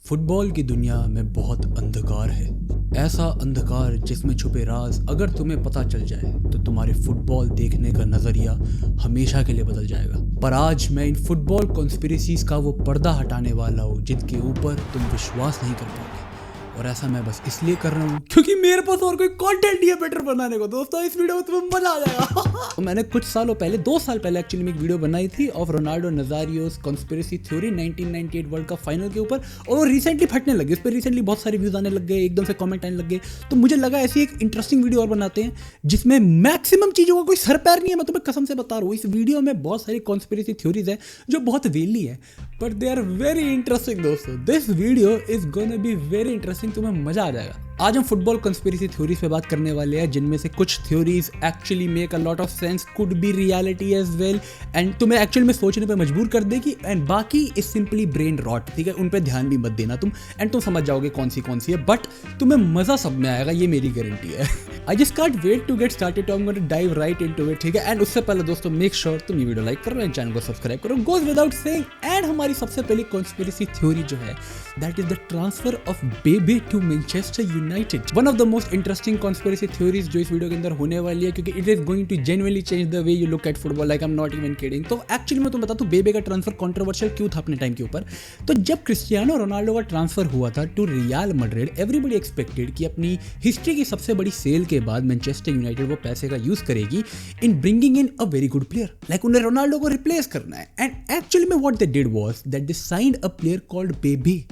Football की दुनिया में बहुत अंधकार है। ऐसा अंधकार जिसमें छुपे राज अगर तुम्हें पता चल जाए तो तुम्हारे फुटबॉल देखने का नज़रिया हमेशा के लिए बदल जाएगा। पर आज मैं इन फुटबॉल कॉन्स्पिरेसीज का वो पर्दा हटाने वाला हूँ जिनके ऊपर तुम विश्वास नहीं कर पाओगे। और ऐसा मैं बस इसलिए कर रहा हूँ क्योंकि मेरे पास और कोई कंटेंट नहीं है बेटर बनाने को। दोस्तों, इस वीडियो में तुम्हें मजा आ जाएगा। तो मैंने कुछ सालों पहले 2 साल पहले एक्चुअली में एक वीडियो बनाई थी of Ronaldo Nazario's conspiracy theory 1998 world cup final के ऊपर, और वो रिसेंटली फटने लगी। उस पर रिसेंटली बहुत सारे व्यूज आने लग गए, एकदम से कमेंट आने लग गए। तो मुझे लगा ऐसी एक इंटरेस्टिंग वीडियो और बनाते हैं जिसमें मैक्सिमम चीज़ों का कोई सर पैर नहीं है। मैं तुम्हें कसम से बता रहा हूँ, इस वीडियो में बहुत सारी कॉन्स्पिरेसी थ्योरीज है जो बहुत वेली है, but they are very interesting. दोस्तों, this video is gonna be very interesting, तुम्हें मजा आ जाएगा। आज हम फुटबॉल कंस्पिरेसी थ्योरीज पे बात करने वाले हैं जिनमें से कुछ theories actually make a lot of sense, could be reality as well, and तुम्हें एक्चुअली में सोचने पे मजबूर कर देगी। एंड बाकी इज सिंपली ब्रेन रॉट, ठीक है, उन पे ध्यान भी मत देना तुम, एंड तुम समझ जाओगे कौन सी है, बट तुम्हें मजा सब में आएगा, ये मेरी गारंटी है। I just can't wait to get started, I am going to dive right into it, ठीक है। एंड उससे पहले दोस्तों, मेक श्योर तुम ये वीडियो लाइक करो एंड चैनल को सब्सक्राइब करो, गोज विदाउट सेइंग। एंड हमारी सबसे पहली कॉन्स्पिरेसी थ्योरी जो है that is the transfer of Bebe to Manchester United. One of the most interesting conspiracy theories जो इस वीडियो के अंदर होने वाली है, क्योंकि it is going to genuinely change the way you look at football, like I am not even kidding. तो actually मैं तुम्हें बताता हूं बेबे का ट्रांसफर कंट्रोवर्शियल क्यों था अपने टाइम के ऊपर। तो जब क्रिस्टियानो रोनाल्डो का ट्रांसफर हुआ था to Real Madrid, everybody expected कि अपनी हिस्ट्री की सबसे बड़ी सेल के बाद मैनचेस्टर यूनाइटेड वो पैसे का यूज करेगी in bringing in a very good player, like उन्हें रोनाल्डो को रिप्लेस करना है। एंड एक्चुअली में what they did was that they signed a player called बेबे,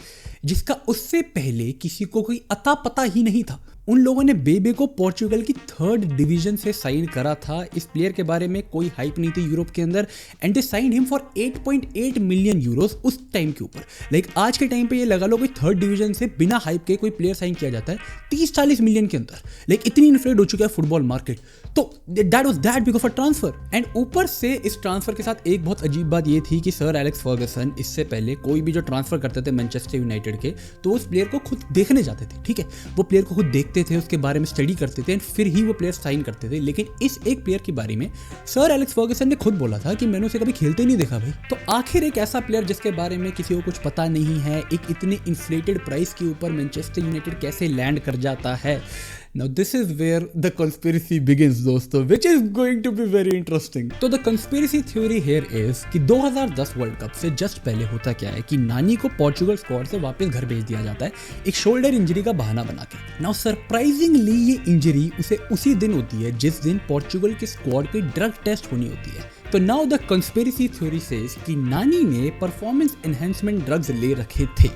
जिसका उससे पहले किसी को कोई अता पता ही नहीं था। उन लोगों ने बेबे को पोर्चुगल की 3rd डिवीजन से साइन करा था। इस प्लेयर के बारे में कोई हाइप नहीं थी यूरोप के अंदर, and they signed him for 8.8 million Euros उस टाइम के ऊपर। लाइक आज के टाइम पे ये लगा लो कोई 3rd डिवीजन से बिना हाइप के कोई प्लेयर साइन किया जाता है 30-40 मिलियन के अंदर। लाइक इतनी इन्फ्लेट हो चुका है फुटबॉल मार्केट। तो that was that big of a transfer. And ऊपर से इस ट्रांसफर के साथ एक बहुत अजीब बात ये थी कि सर एलेक्स फर्गसन इससे पहले कोई भी जो ट्रांसफर करते थे मैनचेस्टर यूनाइटेड के, तो उस प्लेयर को खुद देखने जाते थे, ठीक है। वो प्लेयर को खुद देखते थे, उसके बारे में स्टडी करते थे, एंड फिर ही वो प्लेयर साइन करते थे। लेकिन इस एक प्लेयर के बारे में सर एलेक्स फर्गसन ने खुद बोला था कि मैंने उसे कभी खेलते नहीं देखा भाई। तो आखिर एक ऐसा प्लेयर जिसके बारे में किसी को कुछ पता नहीं है, एक इतने इन्फ्लेटेड प्राइस के ऊपर मैनचेस्टर यूनाइटेड कैसे लैंड कर जाता है। Now this is where the conspiracy begins दोस्तों, which is going to be very interesting. तो the conspiracy theory here is कि 2010 वर्ल्ड कप से जस्ट पहले होता क्या है कि नानी को पोर्चुगल स्क्वाड से वापस घर भेज दिया जाता है एक शोल्डर इंजरी का बहाना बना के। नाउ सरप्राइजिंगली ये इंजरी उसे उसी दिन होती है जिस दिन पोर्चुगल के स्क्वाड की ड्रग टेस्ट होनी होती है। तो now the conspiracy theory says कि नानी ने परफॉर्मेंस एनहेंसमेंट ड्रग्स ले रखे थे,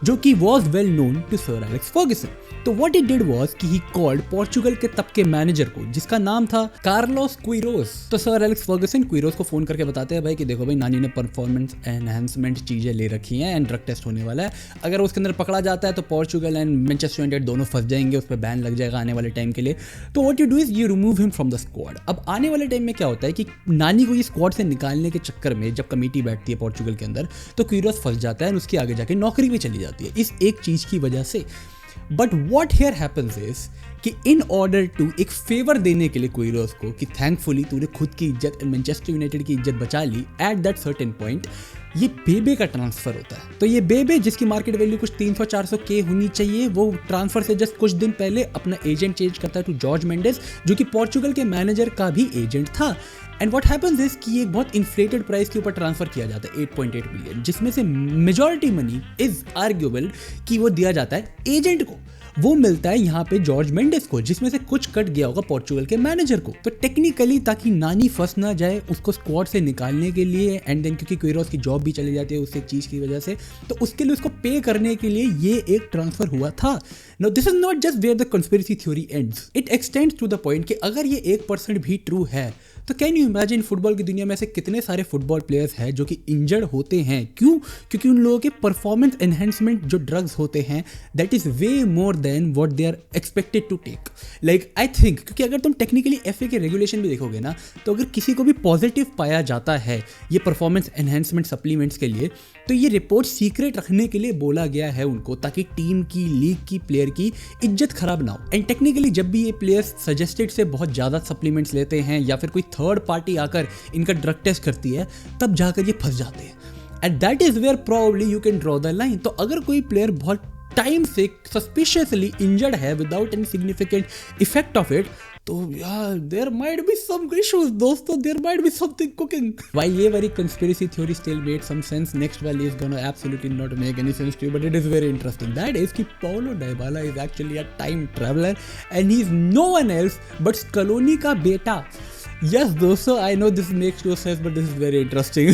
जो कि was well known to sir Alex Ferguson. तो व्हाट ही डिड वाज कि ही कॉल्ड पोर्चुगल के तब के मैनेजर को, जिसका नाम था कार्लोस क्विरोस। तो सर एलेक्स फर्गसन क्विरोस को फोन करके बताते हैं भाई कि देखो भाई, नानी ने परफॉर्मेंस एनहेंसमेंट चीजें ले रखी हैं एंड ड्रग टेस्ट होने वाला है। अगर उसके अंदर पकड़ा जाता है तो पोर्चुगल एंड मैनचेस्टर यूनाइटेड दोनों फंस जाएंगे, उस पर बैन लग जाएगा आने वाले टाइम के लिए। तो what you do is you remove him from the squad. अब आने वाले टाइम में क्या होता है कि नानी को स्क्वाड से निकालने के चक्कर में जब कमेटी बैठती है पोर्चुगल के अंदर, तो क्विरोस फंस जाता है और उसकी आगे जाके नौकरी भी चली जाती है इस एक चीज की वजह से। But what here happens is कि इन ऑर्डर टू एक फेवर देने के लिए क्विरोस को कि थैंकफुली तूने खुद की इज्जत मैनचेस्टर यूनाइटेड की इज्जत बचा ली एट दैट सर्टेन पॉइंट, ये बेबे का ट्रांसफर होता है। तो ये बेबे जिसकी मार्केट वैल्यू कुछ 300-400 के होनी चाहिए, वो ट्रांसफर से जस्ट कुछ दिन पहले अपना एजेंट चेंज करता है टू जॉर्ज मेंडेस, जो कि पोर्चुगल के मैनेजर का भी एजेंट था। एंड व्हाट हैपेंस इज कि ये बहुत इन्फ्लेटेड प्राइस के ऊपर ट्रांसफर किया जाता है 8.8 मिलियन, जिसमें से मेजॉरिटी मनी इज आर्ग्यूएबल कि वो दिया जाता है एजेंट को, वो मिलता है यहाँ पे जॉर्ज मेंडेस को, जिसमें से कुछ कट गया होगा पोर्चुगल के मैनेजर को। तो टेक्निकली ताकि नानी फंस ना जाए उसको स्क्वाड से निकालने के लिए, एंड देन क्योंकि क्विरोस की जॉब भी चली जाती है उससे चीज की वजह से, तो उसके लिए उसको पे करने के लिए ये एक ट्रांसफर हुआ था। Now this is not just where the conspiracy theory ends. It extends to the point कि अगर ये 1% भी ट्रू है तो कैन यू इमेजिन फुटबॉल की दुनिया में ऐसे कितने सारे फुटबॉल प्लेयर्स हैं जो कि इंजर्ड होते हैं। क्यों? क्योंकि उन लोगों के परफॉर्मेंस एनहेंसमेंट जो ड्रग्स होते हैं that is way more than what they are expected to take. Like I think, क्योंकि अगर तुम टेक्निकली एफए के रेगुलेशन भी देखोगे ना, तो अगर किसी को भी पॉजिटिव पाया जाता है ये परफॉर्मेंस एनहेंसमेंट सप्लीमेंट्स के लिए, तो ये रिपोर्ट सीक्रेट रखने के लिए बोला गया है उनको, ताकि टीम की, लीग की, प्लेयर की इज्जत खराब ना हो। एंड टेक्निकली जब भी ये प्लेयर्स सजेस्टेड से बहुत ज़्यादा सप्लीमेंट्स लेते हैं या फिर कोई थर्ड पार्टी आकर इनका ड्रग टेस्ट करती है, तब जाकर ये फंस जाते हैं। And that is where probably you can draw the line. तो अगर कोई प्लेयर बहुत टाइम से सस्पिशियसली इंजर्ड है without any significant effect of it, तो यार there might be some issues दोस्तों, there might be something cooking. While ये very conspiracy theory still made some sense, next one is gonna absolutely not make any sense to you, but it is very interesting. That is कि Paulo Dybala is actually a time traveler and he is no one else but Scaloni का बेटा। Yes दोस्तों, I know this makes no sense but this is very interesting.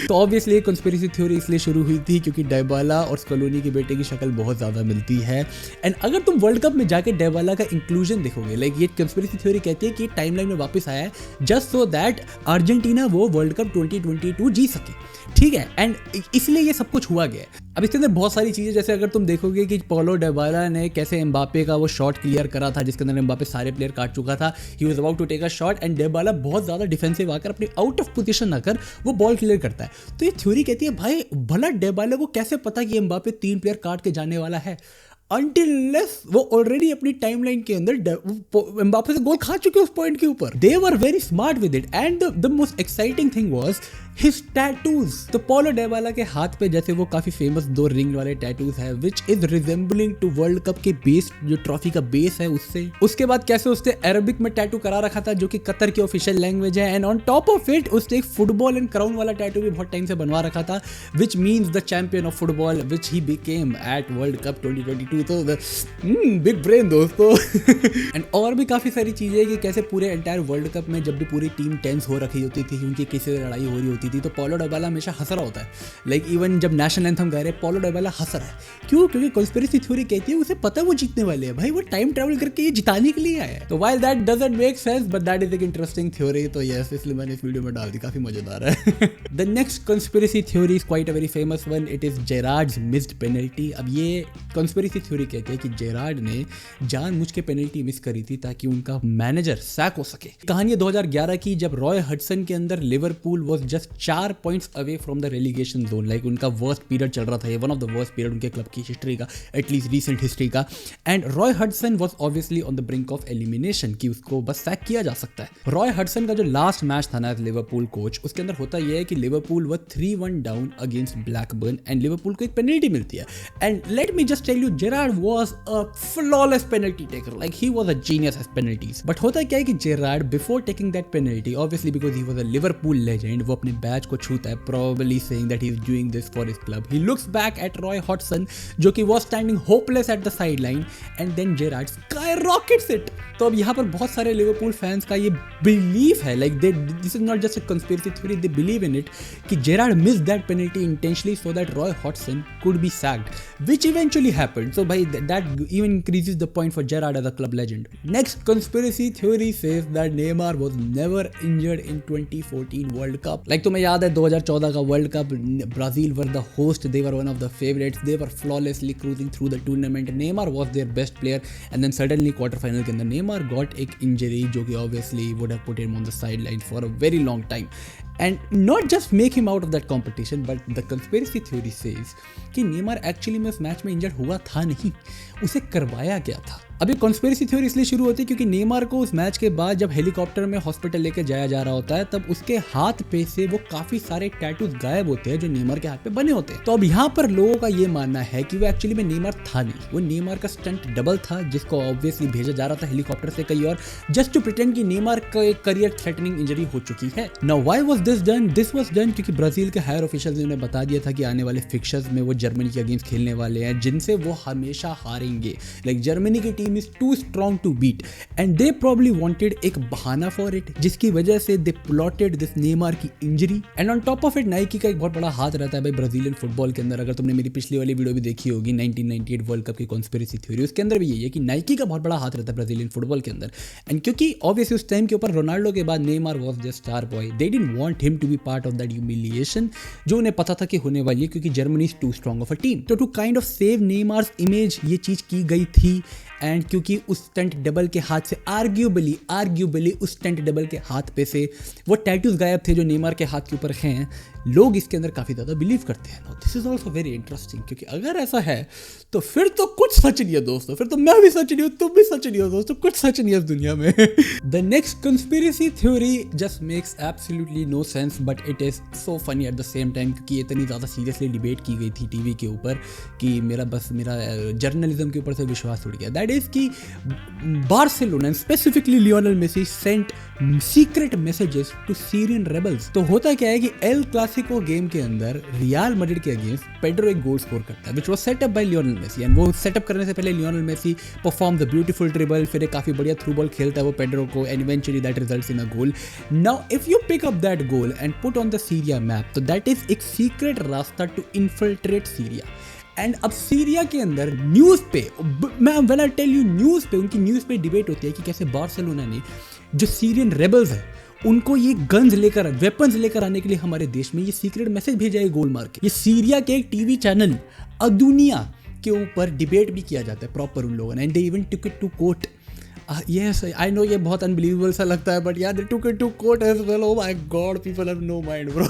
तो obviously ये conspiracy theory इसलिए शुरू हुई थी क्योंकि डायबाला और स्कलोनी के बेटे की शक्ल बहुत ज़्यादा मिलती है। एंड अगर तुम वर्ल्ड कप में जाके डायबाला का इंक्लूजन देखोगे, लाइक ये कंस्पिरेसी थ्योरी कहती है कि टाइमलाइन में वापस आया है जस्ट सो दैट अर्जेंटीना वो वर्ल्ड कप 2022 जीत सके, ठीक है। एंड इसलिए ये सब कुछ हुआ गया है। अब इसके अंदर बहुत सारी चीज़ें, जैसे अगर तुम देखोगे कि paulo डायबाला ने कैसे एम्बापे का वो शॉट क्लियर करा था जिसके अंदर एम्बापे सारे प्लेयर काट चुका था, he was about to take a shot and Dybala बहुत ज़्यादा डिफेंसिव आकर अपनी आउट ऑफ पोजीशन आकर वो बॉल क्लियर करता है। तो ये थ्योरी कहती है भाई भला डायबाला को कैसे पता कि एम्बापे 3 प्लेयर काट के जाने वाला है, अनटिल वो ऑलरेडी अपनी टाइमलाइन के अंदर एम्बापे से गोल खा चुके उस पॉइंट के ऊपर। They were very smart with it and the most exciting thing was his tattoos. तो paulo डायबाला के हाथ पे जैसे वो काफी फेमस 2 रिंग वाले टैटूज है which is resembling to world cup के बेस, जो ट्रॉफी का बेस है उससे। उसके बाद कैसे उसने अरबिक में टैटू करा रखा था जो कि कतर की ऑफिशियल लैंग्वेज है, and on top of it उसने एक फुटबॉल एंड क्राउन वाला टैटू भी बहुत टाइम से बनवा रखा था which means the champion of football which he became at world cup 2022। तो बिग ब्रेन दोस्तों। एंड और भी काफी सारी चीजें कि कैसे पूरे एंटायर वर्ल्ड कप में जब भी पूरी टीम टेंस हो रखी होती थी क्योंकि किसी से लड़ाई हो रही होती थी, तो paulo डायबाला हमेशा हंस रहा होता है। लाइक इवन जब नेशनल एंथम गा रहे paulo डायबाला हंस रहा है। क्यों? क्योंकि कंस्पिरेसी थ्योरी कहती है उसे पता है वो जीतने वाले हैं, भाई वो टाइम ट्रैवल करके ये जिताने के लिए आया है। तो while that doesn't make sense but that is एक इंटरेस्टिंग थ्योरी, तो यस इसलिए मैंने इस वीडियो में डाल दी, काफी मजेदार है। The next conspiracy theory is quite a very famous one, it is Gerrard's missed penalty. अब ये कंस्पिरेसी थ्योरी कहती है कि जेरार्ड ने जानबूझ के पेनल्टी मिस करी थी ताकि उनका मैनेजर सैक हो सके। कहानी 2011 की, जब रॉय हडसन के अंदर Liverpool was just 4 points away from the relegation zone. Like उनका वर्स्ट पीरियड चल रहा था, ये one of the worst period उनके क्लब की हिस्ट्री का, एटलीस्ट रीसेंट हिस्ट्री का। And Roy Hodgson was obviously on the brink of elimination कि उसको बस सैक किया जा सकता है। रॉय हडसन का जो लास्ट मैच था ना एज लिवरपूल कोच, उसके अंदर होता यह है कि लिवरपूल वो 3-1 down against Blackburn and Liverpool को एक पेनल्टी मिलती है। And let me just tell you, Gerrard was a flawless penalty taker, like he was a genius as penalties। but होता क्या है कि Gerrard before taking that penalty, obviously because he was a Liverpool legend, वो अपने batch को छूता है, probably saying that he is doing this for his club। he looks back at Roy Hodgson जो कि was standing hopeless at the sideline and then Gerrard skyrockets it। तो अब यहाँ पर बहुत सारे लिवरपूल फैंस का ये बिलीव है, like this is not just a conspiracy theory, they believe in it कि Gerrard missed that penalty intentionally so that Roy Hodgson could be sacked, which eventually happened. So भाई that even increases the point for Gerrard as a club legend। Next conspiracy theory says that Neymar was never injured in 2014 World Cup। Like तुम्हें याद है 2014 का World Cup, Brazil were the host, they were one of the favorites, they were flawlessly cruising through the tournament, Neymar was their best player and then suddenly quarter final के अंदर Neymar got एक injury जो कि obviously would have put him on the sideline for a very long time and not just make him out of that competition, but the conspiracy theory says कि Neymar actually में उस match में injured हुआ था नहीं, उसे करवाया गया था। अभी कॉन्स्पिरेसी थ्योरी इसलिए शुरू होती है क्योंकि नेमार को उस मैच के बाद जब हेलीकॉप्टर में हॉस्पिटल लेके जाया जा रहा होता है तब उसके हाथ पे से वो काफी सारे टैटूज गायब होते हैं जो नेमार के हाथ पे बने होते हैं। तो अब यहाँ पर लोगों का ये मानना है कि वो एक्चुअली में नेमार था नहीं, वो नेमार का स्टंट डबल था जिसको ऑब्वियसली भेजा जा रहा था हेलीकॉप्टर से कहीं और, जस्ट टू प्रिटेंड कि नेमार का एक करियर थ्रेटनिंग इंजरी हो चुकी है। Now why was this done? This was done क्योंकि ब्राजील के हायर ऑफिशियल्स ने बता दिया था कि आने वाले फिक्चर्स में वो जर्मनी के अगेंस्ट खेलने वाले हैं जिनसे वो हमेशा हारेंगे। लाइक जर्मनी की team is too strong to beat and they probably wanted एक बहाना for it जिसकी वजह से they plotted this नेमार की injury. and on top of it Nike का एक बहुत बड़ा हाथ रहता है भाई ब्राजीलियन फुटबॉल के अंदर। अगर तुमने मेरी पिछली वाली वीडियो भी देखी होगी 1998 वर्ल्ड कप की कॉन्स्पिरेसी थ्योरी, उसके अंदर भी यही है कि नाइकी का बहुत बड़ा हाथ रहता है ब्राजीलियन फुटबॉल के अंदर। एंड क्योंकि ऑब्वियसली उस टाइम के ऊपर रोनाल्डो के बाद Neymar was the star boy, they didn't want him to be part of that humiliation जो उन्हें पता था कि होने वाली है क्योंकि Germany is too strong of a team. तो to kind of save Neymar's image ये चीज की गई थी एंड क्योंकि उस स्टंट डबल के हाथ से आर्ग्यूबली उस स्टंट डबल के हाथ पे से वो टैटूज गायब थे जो नेमार के हाथ के ऊपर हैं, लोग इसके अंदर काफ़ी ज़्यादा बिलीव करते हैं। This is also very interesting, क्योंकि अगर ऐसा है तो फिर तो कुछ सच नहीं है दोस्तों, फिर तो मैं भी सच नहीं हूँ, तुम भी सच नहीं हो दोस्तों, कुछ सच नहीं है इस दुनिया में। The next conspiracy theory just makes absolutely no sense but it is so funny at the same time, क्योंकि इतनी ज़्यादा सीरियसली डिबेट की गई थी टीवी के ऊपर कि मेरा जर्नलिज्म के ऊपर से विश्वास उड़ गया। दैट इज कि Barcelona and specifically Lionel Messi sent secret messages to Syrian rebels. तो होता क्या है कि एल क्लासिको गेम के अंदर रियल मैड्रिड के अगेंस्ट पेड्रो एक गोल स्कोर करता है, which was setup by Lionel Messi, and वो सेटअप करने से पहले Lionel Messi perform the beautiful dribble, फिर एक काफी बढ़िया थ्रू बॉल खेलता है वो पेड्रो को, and eventually that results in a goal. Now if you pick up that goal and put on the Syria map, तो दैट इज एक सीक्रेट रास्ता टू इन्फिल्ट्रेट सीरिया। एंड अब सीरिया के अंदर न्यूज़ पे, मैं when I tell you news पे, उनकी न्यूज़ पे डिबेट होती है कि कैसे बार्सिलोना ने जो सीरियन रेबल्स है उनको ये गन्स लेकर, वेपन्स लेकर आने के लिए हमारे देश में ये सीक्रेट मैसेज भेजा है गोल मार के। ये सीरिया के एक टीवी चैनल अदुनिया के ऊपर डिबेट भी किया जाता है प्रॉपर उन लोगों ने, and they even took it to court. Yes, I know ये बहुत अनबिलीवेबल सा लगता है, बट यार they took it to court as well. Oh my God, people have no mind, bro.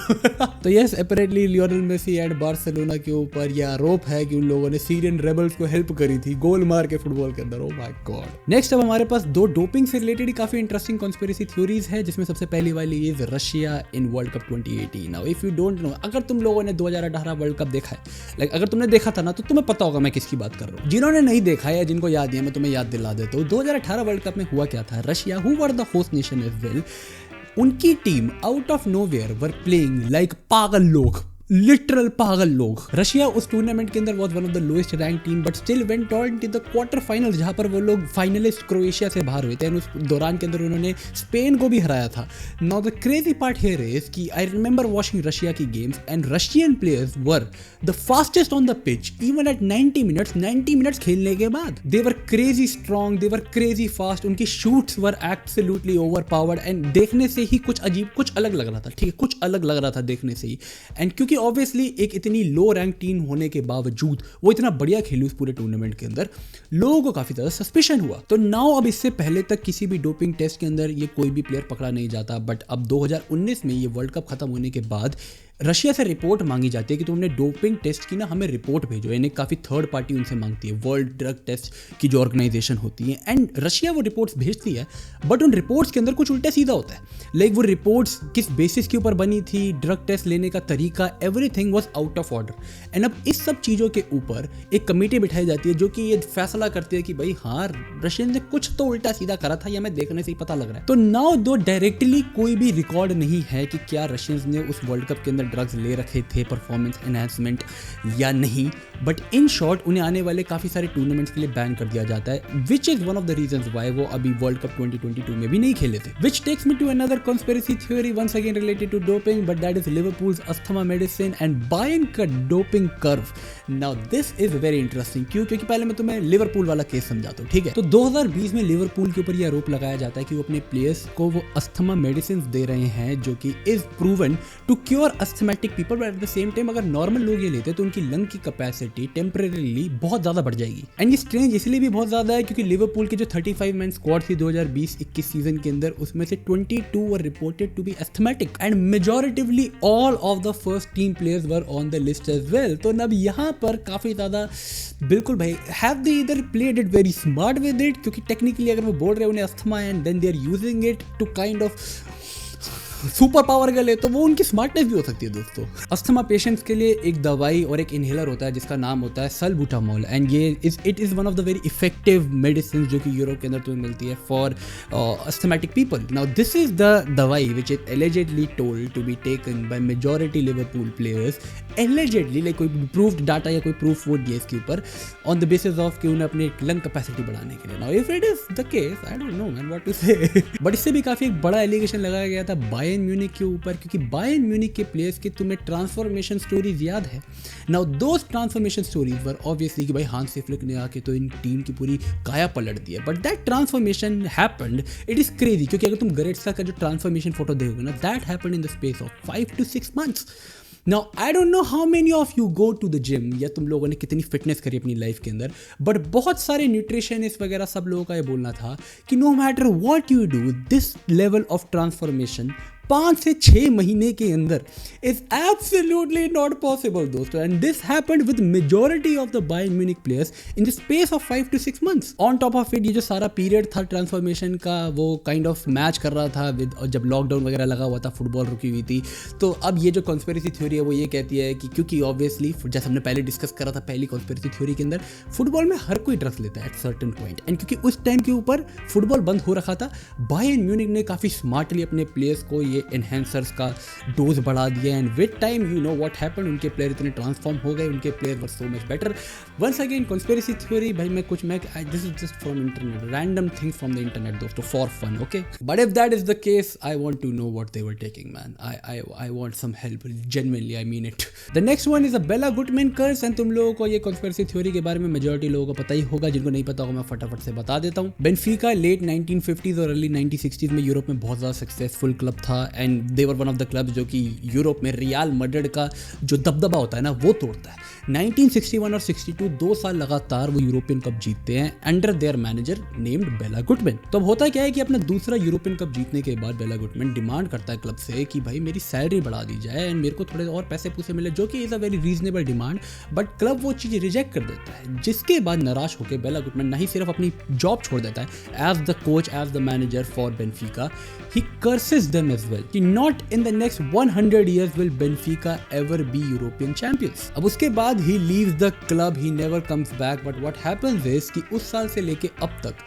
तो yes, apparently Lionel Messi and Barcelona के ऊपर ये आरोप है कि उन लोगों ने सीरियन रेबल्स को हेल्प करी थी गोल मार के फुटबॉल के अंदर। Oh my God. नेक्स्ट अब हमारे पास दो डोपिंग से रिलेटेड काफी इंटरेस्टिंग कॉन्स्पिरेसी थ्योरीज है, जिसमें सबसे पहली वाली is Russia in world cup 2018। Now if you don't know, अगर तुम लोगों ने 2018 वर्ल्ड कप देखा है, लाइक अगर तुमने देखा था ना, तो तुम्हें पता होगा मैं किसकी बात कर रहा हूँ। जिन्होंने नहीं देखा है या जिनको याद नहीं है, मैं तुम्हें याद दिला देता हूँ। 2018 वर्ल्ड कप में हुआ क्या था, Russia who were the host nation as well, उनकी team out of nowhere were playing like पागल लोग, लिटरल पागल लोग। रशिया उस टूर्नामेंट के अंदर was one of the lowest rank team, but still went on to the quarter finals, जहां पर वो लोग फाइनलिस्ट क्रोएशिया से बाहर हुए थे, एंड उस दौरान के अंदर उन्होंने स्पेन को भी हराया था। Now the crazy part here is कि आई रिमेंबर वॉचिंग रशिया की games and Russian players were the fastest on the pitch even at 90 minutes खेलने के बाद। They were crazy strong, they were crazy fast, उनकी shots were absolutely overpowered, and देखने से ही कुछ अजीब, कुछ अलग लग रहा था। ठीक है, कुछ अलग लग रहा था देखने से ही। एंड क्योंकि ऑब्वियसली एक इतनी लो रैंक टीम होने के बावजूद वो इतना बढ़िया खेली उस पूरे टूर्नामेंट के अंदर, लोगों को काफी ज्यादा सस्पिशन हुआ। तो नाउ अब इससे पहले तक किसी भी डोपिंग टेस्ट के अंदर ये कोई भी प्लेयर पकड़ा नहीं जाता, बट अब 2019 में ये वर्ल्ड कप खत्म होने के बाद रशिया से रिपोर्ट मांगी जाती है कि तुमने डोपिंग टेस्ट की ना, हमें रिपोर्ट भेजो। यानी काफ़ी थर्ड पार्टी उनसे मांगती है, वर्ल्ड ड्रग टेस्ट की जो ऑर्गेनाइजेशन होती है, एंड रशिया वो रिपोर्ट्स भेजती है, बट उन रिपोर्ट्स के अंदर कुछ उल्टा सीधा होता है। लाइक वो रिपोर्ट्स किस बेसिस के ऊपर बनी थी, ड्रग टेस्ट लेने का तरीका, everything was out of order. And अब इस सब चीज़ों के ऊपर एक कमेटी बिठाई जाती है जो कि ये फैसला करती है कि भाई हाँ, रशियन ने कुछ तो उल्टा सीधा करा था, या हमें देखने से ही पता लग रहा है। तो नाउ दो डायरेक्टली कोई भी रिकॉर्ड नहीं है कि क्या रशियंस ने उस वर्ल्ड कप के अंदर ड्रग्स ले रखे थे परफॉर्मेंस एनहांसमेंट या नहीं, बट इन शॉर्ट उन्हें आने वाले काफी सारे टूर्नामेंट्स के लिए बैन कर दिया जाता है, which is one of the reasons why वो अभी वर्ल्ड कप 2022 में भी नहीं खेले थे। Which takes me to another conspiracy theory once again related to doping, but that is Liverpool's asthma medicine and Bayern का doping curve. Now this is very interesting. क्यों? क्योंकि पहले मैं तुम्हें लिवरपूल वाला केस समझाता हूँ, ठीक है। तो 2020 में लिवरपूल के ऊपर यह आरोप लगाया जाता है कि वो अपने प्लेयर्स को वो अस्थमा मेडिसिन दे रहे हैं जो कि is proven to cure asthmatic people, but at the same time अगर नॉर्मल लोग ये लेते तो उनकी लंग की कैपेसिटी टेम्परेरीली बहुत ज्यादा बढ़ जाएगी। एंड ये स्ट्रेंज इसलिए भी बहुत ज्यादा है क्योंकि लिवरपूल की जो 35 मैन स्क्वाड थी 2020-21 सीजन के अंदर, उसमें से 22 were reported to be asthmatic, and majoritively all of the first team players were on the list as well. तो अब यहाँ पर काफी ज्यादा बिल्कुल भाई, हैव दे इधर played it very smart with it, क्योंकि टेक्निकली अगर वो बोल रहे हैं उन्हें asthma and then they are using it to kind of super power के लिए, तो वो उनकी स्मार्टनेस भी हो सकती है दोस्तों। अस्थमा पेशेंट्स के लिए एक दवाई और एक इनहेलर होता है जिसका नाम होता है सल्बुटामोल, एंड ये it is one of the very effective medicine जो कि यूरोप के अंदर तुम्हें मिलती है for asthmatic people. Now this is the दवाई which is allegedly told to be taken by majority Liverpool players, allegedly, like कोई प्रूव्ड डाटा या कोई प्रूफ वो दिया इसके ऊपर, ऑन द बेसिस ऑफ कि उन्हें अपने लंग कैपेसिटी बढ़ाने के लिए। Now if it is the case, I don't know man what to say, but इससे भी काफी एक बड़ा एलिगेशन लगाया गया था बायर्न म्यूनिख के ऊपर, क्योंकि बायर्न म्यूनिख के प्लेयर्स के तुम्हें ट्रांसफॉर्मेशन स्टोरीज याद है। Now those transformation stories were obviously कि भाई हांस फ्लिक ने आके तो इन टीम की पूरी काया पलट दी है, but that transformation happened, it is crazy, क्योंकि अगर तुम गरेट्सा का जो ट्रांसफॉर्मेशन फोटो देखोगे ना, that happened in the space of 5 to 6 months। Now I don't know how many of you go to the gym, या तुम लोगों ने कितनी फिटनेस करी अपनी लाइफ के अंदर, बट बहुत सारे न्यूट्रिशनिस्ट वगैरह सब लोगों का ये बोलना था कि no matter what you do, this level of transformation 5 से 6 महीने के अंदर इज एब्सोल्युटली नॉट पॉसिबल दोस्तों. And this happened with majority of the Bayern Munich players in the space of 5 to 6 months. On top of it, ये जो सारा period था transformation का, वो काइंड ऑफ मैच कर रहा था विद, जब लॉकडाउन वगैरह लगा हुआ था, फुटबॉल रुकी हुई थी. तो अब ये जो कॉन्स्पिरेसी थ्योरी है वो ये कहती है कि क्योंकि ऑब्वियसली जैसे हमने पहले डिस्कस करा था पहली कॉन्स्पिरेसी थ्योरी के अंदर, फुटबॉल में हर कोई ड्रग्स लेता है एट सर्टेन पॉइंट. एंड क्योंकि उस टाइम के ऊपर फुटबॉल बंद हो रखा था, बायर्न म्यूनिख ने काफ़ी स्मार्टली अपने प्लेयर्स को ये एनहेंसर्स का डोज बढ़ा दिया. And with time you know what happened, उनके प्लेयर इतने ट्रांसफॉर्म हो गए, उनके player were so much better. Once again conspiracy theory भाई, मैं this is just from internet, random things from the internet दोस्तों, for fun. Okay, but if that is the case, I want to know what they were taking man. I want some help, genuinely, I mean it. The next one is a Bela Guttmann curse. And तुम लोगों को ये conspiracy theory के बारे में majority लोगों को पता ही होगा, जिनको नहीं पता होगा मैं फटाफट से बता देता हूँ. बेनफिका लेट 1950s और अर्ली 1960s में यूरोप में बहुत ज़्यादा सक्सेसफुल क्लब था. And they were one of the clubs जो कि यूरोप में रियल मैड्रिड का जो दबदबा होता है ना, वो तोड़ता है. 1961 और 62 2 साल लगातार वो यूरोपियन कप जीतते हैं under their manager named Bela Guttmann. तो अब होता क्या है कि अपना दूसरा यूरोपियन कप जीतने के बाद बेला गुटमैन डिमांड करता है क्लब से कि भाई मेरी सैलरी बढ़ा दी जाए एंड मेरे को थोड़े और पैसे पूसे मिले, जो कि is a very reasonable demand. But club वो चीज़ रिजेक्ट कर देता है, जिसके बाद निराश होकर बेला गुटमैन ना ही सिर्फ अपनी जॉब छोड़ देता है as the coach, as the manager for Benfica, he curses them as well कि not in the next 100 years will Benfica ever be European champions. अब उसके बाद he leaves the club, he never comes back. But what happens is कि उस साल से लेके अब तक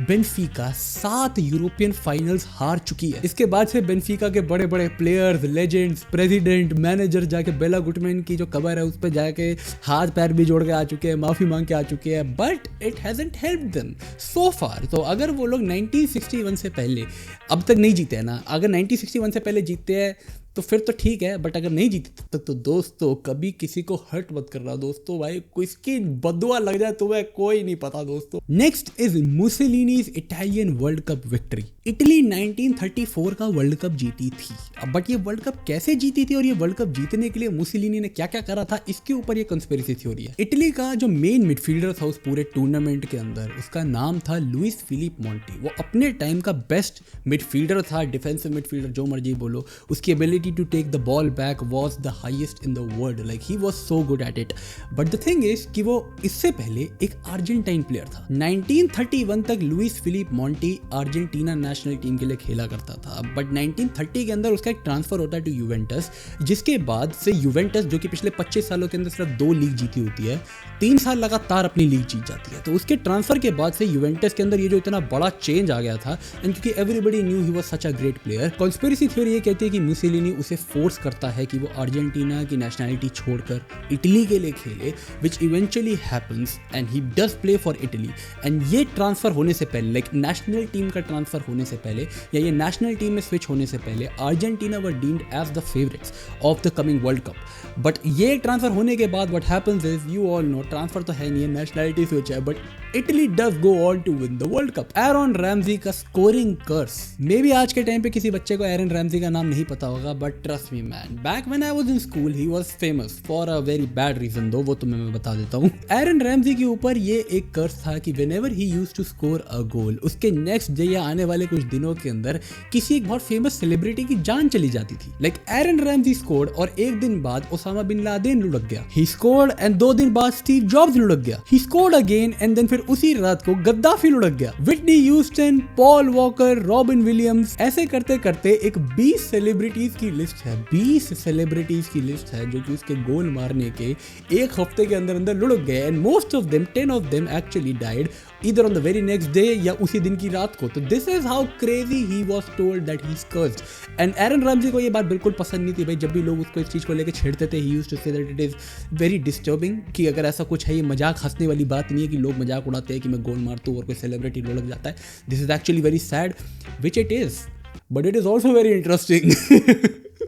बेनफिका 7 यूरोपियन फाइनल्स हार चुकी है. इसके बाद से बेनफिका के बड़े बड़े प्लेयर्स, लेजेंड्स, प्रेसिडेंट, मैनेजर जाके बेला गुटमैन की जो कबर है उस पर जाके हाथ पैर भी जोड़ के आ चुके हैं, माफी मांग के आ चुके हैं. But it hasn't helped them so far. तो अगर वो लोग 1961 से पहले अब तक नहीं जीते हैं ना, अगर 1961 से पहले जीतते हैं तो फिर तो ठीक है, बट अगर नहीं जीते तब तक तो दोस्तों कभी किसी को हर्ट मत करना दोस्तों, भाई किसकी बदुआ लग जाए तुम्हें कोई नहीं पता दोस्तों. Next is Mussolini's Italian world cup victory. Italy 1934 का वर्ल्ड कप जीती थी. बट ये वर्ल्ड कप कैसे जीती थी और ये वर्ल्ड कप जीतने के लिए मुसेलिनी ने क्या क्या करा था, इसके ऊपर ये कंस्पिरेसी थ्योरी है. इटली का जो मेन मिडफील्डर था उस पूरे टूर्नामेंट के अंदर, उसका नाम था लुइस फिलिप मॉन्टी. वो अपने टाइम का बेस्ट मिडफील्डर था, डिफेंसिव मिडफील्डर जो मर्जी बोलो. उसकी ability to take the ball back was the highest in the world. Like he was so good at it. But the thing is कि वो इससे पहले एक अर्जेंटाइन प्लेयर था. 1931 तक Luis Felipe Monti Argentina national team के लिए खेला करता था. बट 1930 के अंदर उसका एक ट्रांसफर होता है टू यूवेंटस, जिसके बाद से यूवेंटस जो कि पिछले 25 सालों के अंदर सिर्फ 2 लीग जीती होती है, 3 साल लगातार अपनी लीग जीत जाती है. तो उसके ट्रांसफर के बाद से यूवेंटस के अंदर ये जो इतना बड़ा चेंज आ गया था, एंड क्योंकि everybody knew he was such a great player, conspiracy theory ये कहती है कि मुसेलिनी उसे फोर्स करता है कि वो अर्जेंटीना की नेशनैलिटी छोड़कर इटली के लिए खेले, which eventually happens and he does play for Italy. And ये ट्रांसफर होने से पहले, लाइक नेशनल टीम का ट्रांसफर होने से पहले या ये नेशनल टीम में स्विच होने से पहले, Argentina were deemed as the favourites of the coming world cup. But ये ट्रांसफर होने के बाद what happens is, you all know, transfer तो है नहीं है, नेशनैलिटी स्विच है, but Italy does go on to win the world cup. Aaron Ramsey का स्कोरिंग कर्स. मे बी आज के टाइम पे किसी बच्चे को एरन रैमजी का नाम नहीं पता होगा, but trust me man, back when I was in school he was famous for a very bad reason, though वो तुम्हें मैं बता देता हूँ. एरन रैमजी के ऊपर ये एक कर्स था कि whenever he used to score a goal, उसके नेक्स्ट डे या आने वाले कुछ दिनों के अंदर किसी एक बहुत फेमस सेलिब्रिटी की जान चली जाती थी. लाइक एरन रैमजी स्कोर्ड और एक दिन बाद ओसामा बिन लादेन लुढ़क गया. ही स्कोर्ड एंड 2 दिन बाद स्टीव जॉब्स लुढ़क गया. He scored again and then फिर उसी रात को गद्दाफी लुढ़क गया. Whitney Houston, Paul Walker, Robin Williams, ऐसे करते करते एक 20 सेलिब्रिटीज की लिस्ट है. 20 सेलिब्रिटीज की लिस्ट है जो कि उसके गोल मारने के एक हफ्ते के अंदर अंदर लुढ़क गए. And most of them, 10 of them actually died either on the very next day या उसी दिन की रात को. तो this is how crazy he was told that he's cursed. And Aaron Ramsey को ये बात बिल्कुल पसंद नहीं थी भाई. जब भी लोग उसको इस चीज़ को लेकर छेड़ते थे, he used to say that it is very disturbing, कि अगर ऐसा कुछ है, ये मजाक हंसने वाली बात नहीं है कि लोग मजाक उड़ाते हैं कि मैं गोल मारता हूँ और कोई सेलिब्रिटी लुढ़क जाता है. This is actually very sad, which it is, but it is also very interesting.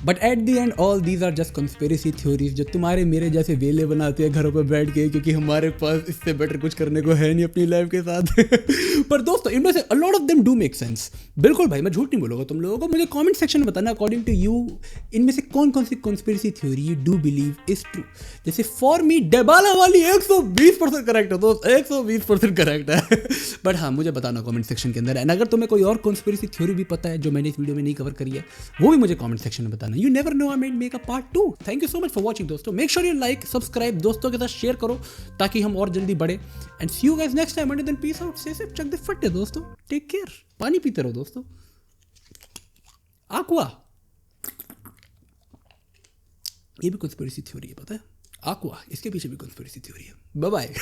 But at the end all these are just conspiracy theories जो तुम्हारे मेरे जैसे वेले बनाते हैं घरों पर बैठ के, क्योंकि हमारे पास इससे बेटर कुछ करने को है नहीं अपनी लाइफ के साथ। पर दोस्तों इनमें से अ lot of them do make sense. बिल्कुल भाई, मैं झूठ नहीं बोलूँगा तुम लोगों को। मुझे कमेंट सेक्शन में बताना अकॉर्डिंग टू यू इनमें से कौन कौन सी conspiracy theory you do believe is true. जैसे फॉर मी डेबाला वाली 120% करेक्ट है दोस्त, 120% करेक्ट है। बट हाँ, मुझे बताना कमेंट सेक्शन के अंदर। एंड अगर तुम्हें कोई और कंस्पिरेसी थ्योरी भी पता है जो मैंने इस वीडियो में नहीं कवर करी है, वो भी मुझे कमेंट सेक्शन में बताना। You never know, I might make a part 2। Thank you so much for watching दोस्तों। Make sure you like, subscribe, दोस्तों के साथ शेयर करो ताकि हम और जल्दी बढ़े। And see you guys next time. Until then peace out, stay safe, चक द फट्टे दोस्तों। टेक केयर, पानी पीते रहो दोस्तों। आक्वा, ये भी कंस्पिरेसी थ्योरी है, पता है? आक्वा, इसके पीछे भी कंस्पिरेसी थ्योरी है। Bye bye.